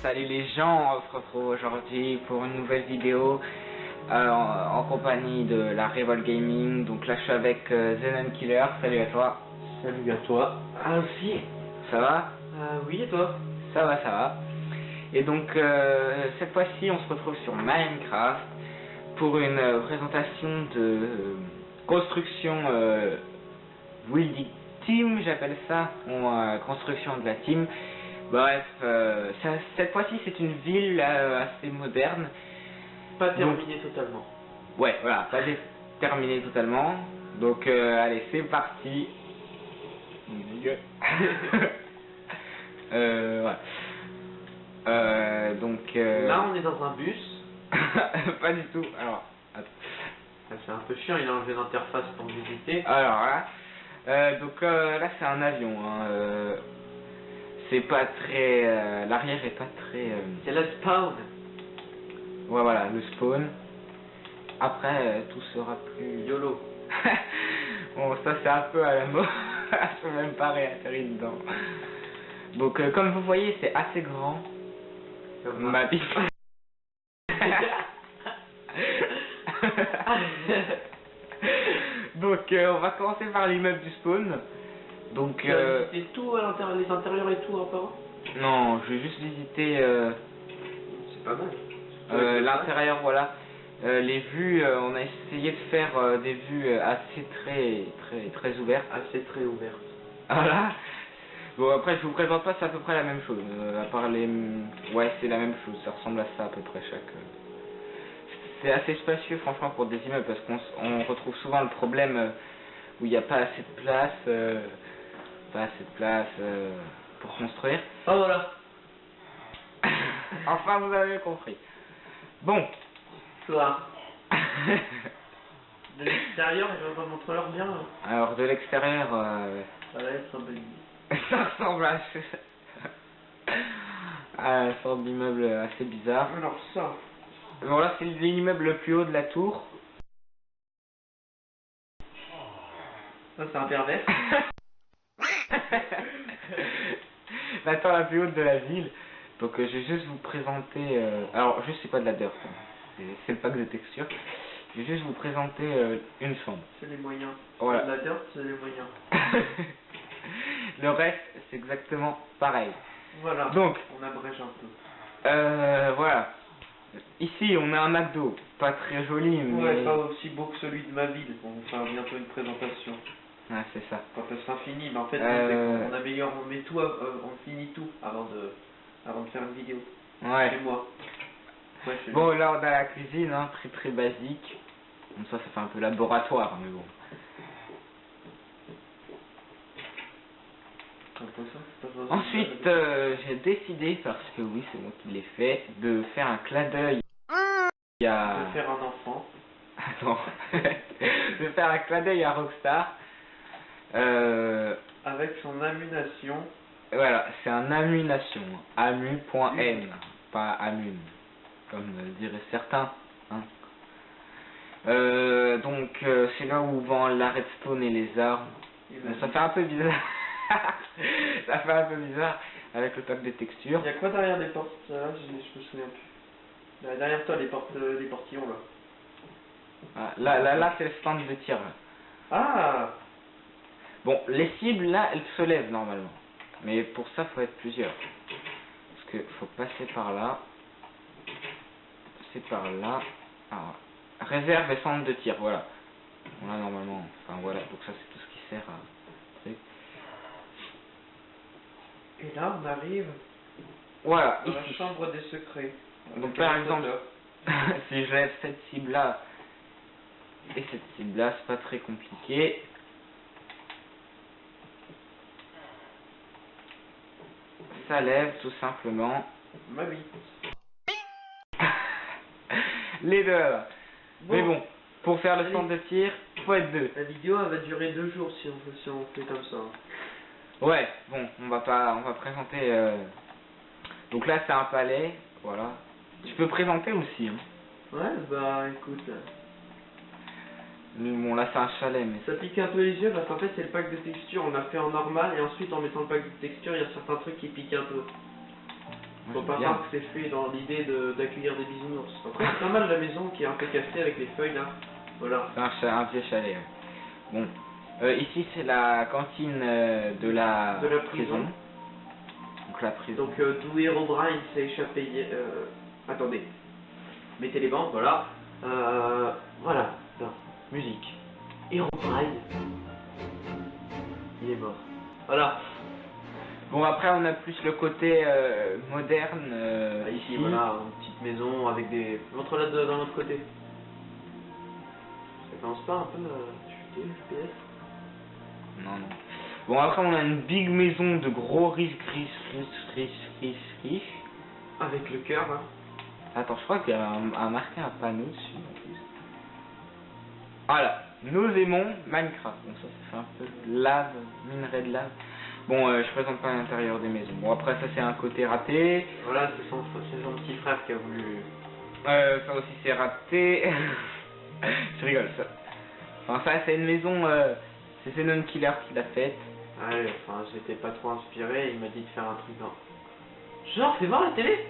Salut les gens, on se retrouve aujourd'hui pour une nouvelle vidéo en compagnie de la Revolt Gaming. Donc là je suis avec Zenon Killer, salut à toi. Salut à toi. Ainsi, ça va? Oui, et toi? Ça va, ça va. Et donc cette fois-ci on se retrouve sur Minecraft pour une présentation de construction building team, j'appelle ça, ou construction de la team. Bref, cette fois-ci c'est une ville assez moderne. Pas terminé totalement. Ouais, voilà, pas terminé totalement. Donc allez, c'est parti. Voilà. Donc là on est dans un bus. pas du tout. Alors, attends. C'est un peu chiant, il a enlevé l'interface pour visiter. Alors voilà. Donc là c'est un avion. Hein, c'est pas très. L'arrière est pas très. C'est le spawn. Ouais, voilà, le spawn. Après, tout sera plus. YOLO. Bon, ça c'est un peu à la mode. Je peux même pas réatterrir dedans. Donc, comme vous voyez, c'est assez grand. Comme ma vie. Donc, on va commencer par l'immeuble du spawn. Donc, c'est tout à l'intérieur, les intérieurs et tout, apparemment. Non, je vais juste visiter. C'est pas mal. L'intérieur, voilà. Les vues, on a essayé de faire des vues assez très ouvertes. Assez très ouvertes. Voilà. Bon, après je vous présente pas, c'est à peu près la même chose. À part les, ouais, c'est la même chose. Ça ressemble à ça à peu près chaque. C'est assez spacieux, franchement, pour des immeubles, parce qu'on retrouve souvent le problème où il n'y a pas assez de place, pour construire. Oh voilà. Enfin, vous avez compris. Bon. Toi. De l'extérieur, je vais pas montrer leur bien. Alors de l'extérieur, ça va être un peu. ça ressemble à une sorte d'immeuble assez bizarre. Alors ça. Bon là c'est l'immeuble le plus haut de la tour. Ça c'est un pervers. La tour la plus haute de la ville. Donc je vais juste vous présenter. Alors juste c'est pas de la dirt, hein. C'est le pack de texture. Je vais juste vous présenter une chambre. C'est les moyens. Voilà. La dirt, c'est les moyens. Le reste c'est exactement pareil. Voilà. Donc on abrège un peu. Voilà. Ici on a un McDo, pas très joli mais. Ouais, pas aussi beau que celui de ma ville. On va faire bientôt une présentation. Ah c'est ça. Quand elle sera finie, mais en fait on améliore, on met tout, on finit tout avant de faire une vidéo. Ouais. Chez moi. Ouais, chez bon lui. là on a la cuisine, hein, très basique. Comme ça fait un peu laboratoire mais bon. Ensuite j'ai décidé, parce que oui c'est moi qui l'ai fait, de faire un clin d'œil à... De faire un enfant. Attends. De faire un clin d'œil à Rockstar. Avec son amunation. Voilà, c'est un amunation. Amu.n, pas amun, comme diraient certains. Hein. Donc c'est là où vend la redstone et les armes. Bon, ça fait un peu bizarre. Ça fait un peu bizarre avec le pack de textures. Il y a quoi derrière les portes là, je me souviens plus. Là, derrière toi les portillons là. Ah, là c'est le stand de tir. Là. Ah. Bon, les cibles là elles se lèvent normalement. Mais pour ça faut être plusieurs. Parce que faut passer par là. Passer par là. Alors, réserve et centre de tir, voilà. Bon, là normalement, enfin voilà, donc ça c'est tout ce qui sert à... Et là on arrive Voilà, dans ici. la chambre des secrets. Donc par exemple, si je lève cette cible là et cette cible là, c'est pas très compliqué. Ça lève tout simplement. Ma vie. Les deux là. Bon. Mais bon, pour faire le centre de tir, faut être deux. La vidéo elle va durer 2 jours si on fait comme ça. Ouais, bon, on va présenter. Donc là c'est un palais, voilà. Tu peux présenter aussi. Hein. Ouais, bah écoute. Bon là c'est un chalet mais... Ça pique un peu les yeux parce qu'en fait c'est le pack de texture, on a fait en normal et ensuite en mettant le pack de texture il y a certains trucs qui piquent un peu. Faut pas bien. croire que c'est fait dans l'idée d'accueillir des bisounours. Après, c'est pas mal la maison qui est un peu cassée avec les feuilles là. Voilà. C'est un vieux chalet. Ouais. Bon, ici c'est la cantine de la prison. Donc la prison. Donc d'où Herobrine s'est échappé hier. Attendez. Mettez les bancs, voilà. Voilà. Non. Musique. Herobrine. Il est mort. Voilà. Bon, après on a plus le côté moderne Ici, voilà, une petite maison avec des... Montre-la d'un autre côté. Ça commence pas un peu à chuter le FPS? Non, non. Bon, après on a une big maison de gros riches. Avec le cœur, là. Attends, je crois qu'il y a marqué un panneau dessus en plus. Voilà, nous aimons Minecraft. Donc ça fait un peu de lave, minerai de lave. Bon, je présente pas l'intérieur des maisons. Bon, après ça c'est un côté raté. Voilà, c'est son petit frère qui a voulu... Ça aussi c'est raté. Je rigole, ça. Enfin, ça c'est une maison, c'est Zenon Killer qui l'a faite. Ouais, enfin, j'étais pas trop inspiré, il m'a dit de faire un truc dans... Genre, fais voir la télé.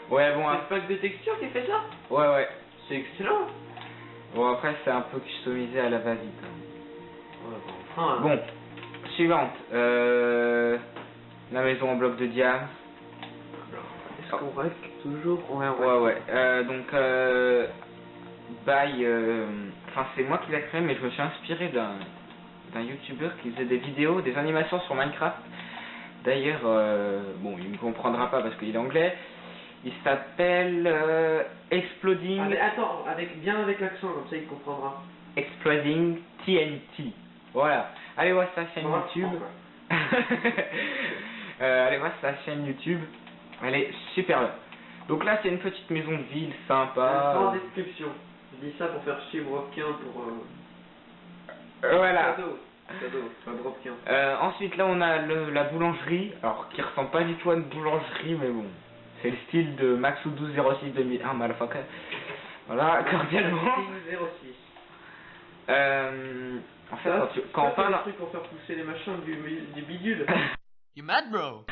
Ouais, bon, C'est le pack de texture qui fait ça. ouais. C'est excellent. Bon, après c'est un peu customisé à la va-vite. Ouais, enfin, Bon, suivante. La maison en bloc de diamant. Est-ce qu'on reste toujours? Ouais. Donc, enfin, c'est moi qui l'ai créé, mais je me suis inspiré d'un youtubeur qui faisait des vidéos, des animations sur Minecraft. D'ailleurs, bon, il ne comprendra pas parce qu'il est anglais. Il s'appelle Exploding. Ah, mais attends, bien avec l'accent, comme ça il comprendra. Exploding TNT. Voilà. Allez voir sa chaîne YouTube. Allez voir sa chaîne YouTube. Elle est super bien. Donc là, c'est une petite maison de ville sympa. Sans description. Je dis ça pour faire chier Bropkin pour... Voilà. Cadeau, pas Bropkin. Ensuite, là, on a la boulangerie. Alors, qui ressemble pas du tout à une boulangerie, mais bon. C'est le style de Maxou 1206 2001, motherfucker. Voilà, cordialement. 06. En fait, quand on parle... un truc pour faire pousser les machins du bidule. You mad, bro?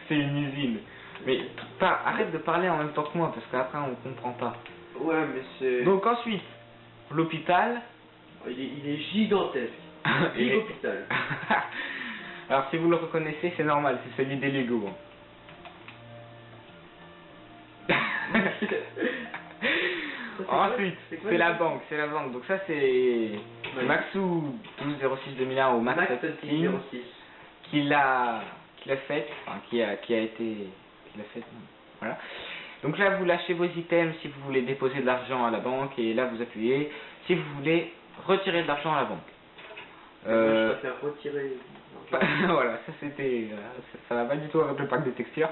C'est une usine. Mais arrête de parler en même temps que moi, parce qu'après on comprend pas. Ouais, mais c'est... Donc ensuite, l'hôpital. Il est gigantesque. L'hôpital. Alors si vous le reconnaissez, c'est normal, c'est celui des Lego. Ensuite, c'est la banque, Donc ça c'est Maxou 1206 2001 au Max 06 qui l'a fait, enfin qui l'a fait. Voilà. Donc là vous lâchez vos items si vous voulez déposer de l'argent à la banque et là vous appuyez si vous voulez retirer de l'argent à la banque. Je préfère retirer. Voilà, ça c'était, ça va pas du tout avec le pack de textures.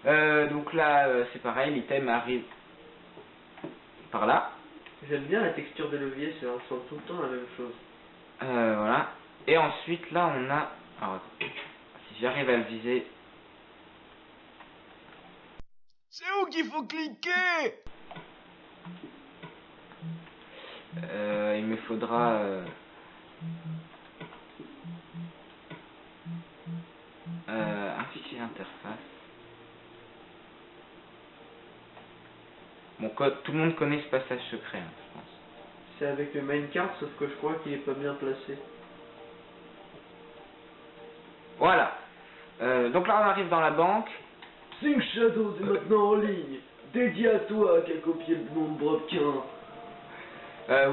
Donc là c'est pareil, l'item arrive par là. J'aime bien la texture de levier, ça ressemble tout le temps à la même chose. Voilà. Et ensuite là on a, alors attends, si j'arrive à le viser. C'est où qu'il faut cliquer? Il me faudra un fichier interface. Bon, tout le monde connaît ce passage secret, hein, je pense. C'est avec le minecart, sauf que je crois qu'il est pas bien placé. Voilà. Donc là on arrive dans la banque. Think Shadows est maintenant en ligne. Dédié à toi qui a copié le nom de Bropkin.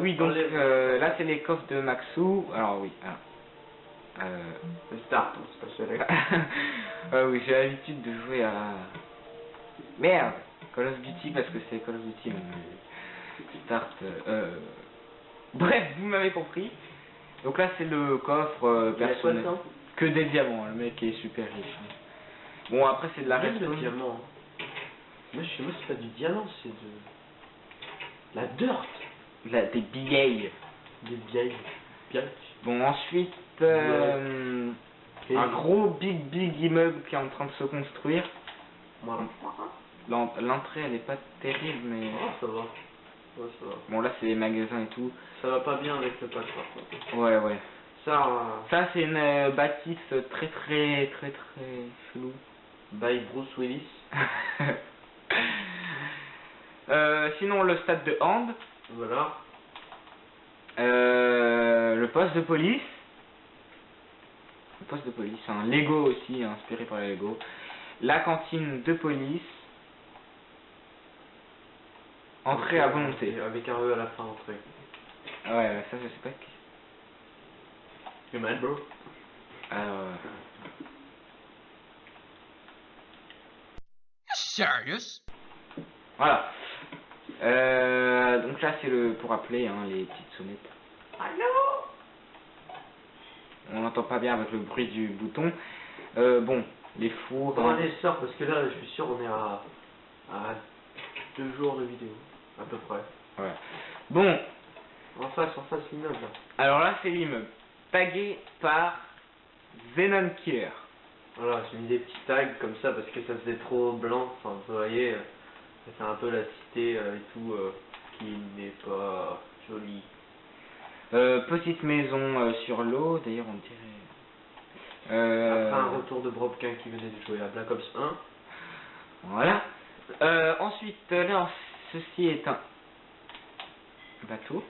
Oui, donc là c'est les coffres de Maxou. Alors oui. Le start, c'est pas celui-là. Oui, j'ai l'habitude de jouer à... Merde, Call of Duty parce que c'est Call of Duty. Start. Bref, vous m'avez compris. Donc là c'est le coffre personnel. Que des diamants, le mec est super riche. Bon après c'est de la redstone. Le diamant. Moi chez moi c'est pas du diamant, c'est de la dirt. Des billets. Des vieilles. Bon ensuite un gros big immeuble qui est en train de se construire. L'entrée elle est pas terrible mais... Oh, ça va. Ouais, ça va. Bon là c'est les magasins et tout. Ça va pas bien avec le pack par contre. Ouais. Ça c'est une bâtisse très chelou. by Bruce Willis. Sinon, le stade de hand, Voilà. le poste de police. Le poste de police, un Lego aussi, inspiré par les Lego. La cantine de police. Entrée à volonté. Avec un E à la fin, entrée. Ouais, ça je sais pas qui. You mad, bro? Serious? Voilà. Donc là c'est le pour appeler les petites sonnettes. Allô? On n'entend pas bien avec le bruit du bouton. Bon, les fours. Comment on sort? Parce que là, je suis sûr, on est à 2 jours de vidéo, à peu près. Ouais. Bon, En face l'immeuble. Là. alors là c'est l'immeuble. Tagué par Venom Killer. Voilà, j'ai mis des petits tags comme ça parce que ça faisait trop blanc. Enfin, vous voyez, ça fait un peu la cité et tout qui n'est pas jolie. Petite maison sur l'eau, d'ailleurs on dirait. Après un retour de Brobquin qui venait de jouer à Black Ops 1. Voilà. Ensuite, là, ceci est un bateau.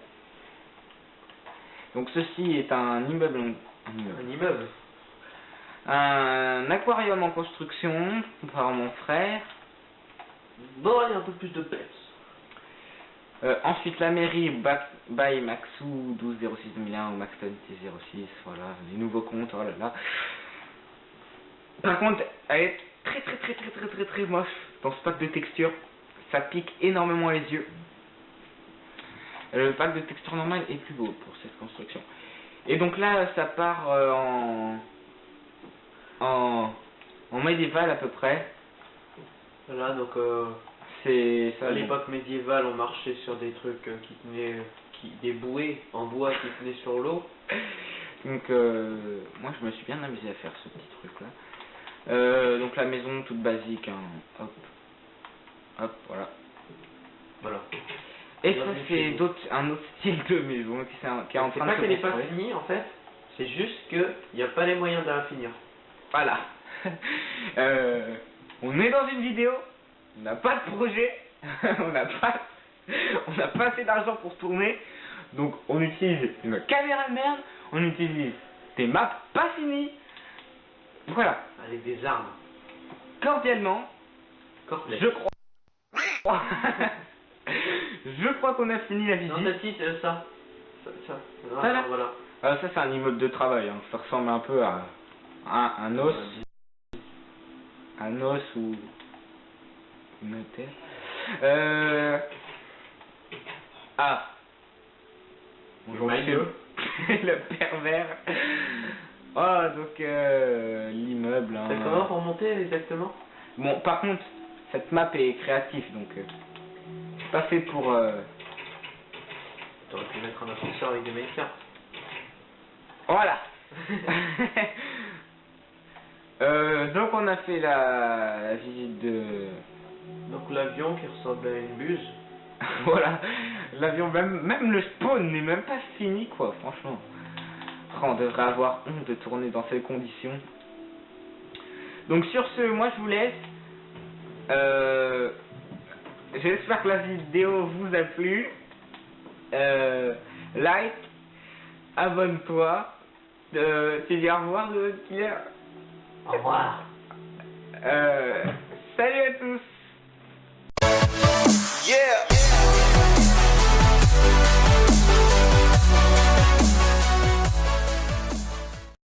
Donc ceci est un immeuble. Un immeuble. Un aquarium en construction par mon frère. Bon, il y a un peu plus de peps. Ensuite, la mairie by Maxou 1206-2001 ou Maxton 06, voilà, les nouveaux comptes, oh là là. Par contre, elle est très moche dans ce pack de textures. Ça pique énormément les yeux. Le pack de texture normal est plus beau pour cette construction. Et donc là, ça part en médiéval à peu près. Voilà, donc C'est ça. à l'époque médiévale, on marchait sur des trucs qui tenaient, des bouées en bois qui tenaient sur l'eau. Donc moi je me suis bien amusé à faire ce petit truc là. Donc la maison toute basique, hop, voilà. Voilà. Et ça c'est un autre style de maison qui est en C'est train pas de se qu'elle n'est pas construire. finie en fait, c'est juste qu'il n'y a pas les moyens de la finir. Voilà. On est dans une vidéo, on n'a pas de projet, on n'a pas assez d'argent pour tourner, donc on utilise une caméra de merde, on utilise des maps pas finies. Voilà. Avec des armes. Cordialement, Cortex. je crois. Je crois qu'on a fini la Non, visite. t'as dit ça. Ça, là Voilà. Ça c'est un immeuble de travail, ça ressemble un peu à un os. Un os ou une hôtel. Bonjour monsieur. Le pervers. Oh donc l'immeuble. C'est comment pour monter exactement? Bon par contre cette map est créative donc c'est pas fait pour. T'aurais pu mettre un ascenseur avec des médecins. Voilà. Donc on a fait la visite de. Donc l'avion qui ressemble à une buse. Voilà, l'avion, même le spawn n'est même pas fini quoi, franchement. On devrait avoir honte de tourner dans ces conditions. Donc sur ce, moi je vous laisse. J'espère que la vidéo vous a plu. Like, abonne-toi. Tu dis au revoir de Killer. Au revoir. Salut à tous. Yeah!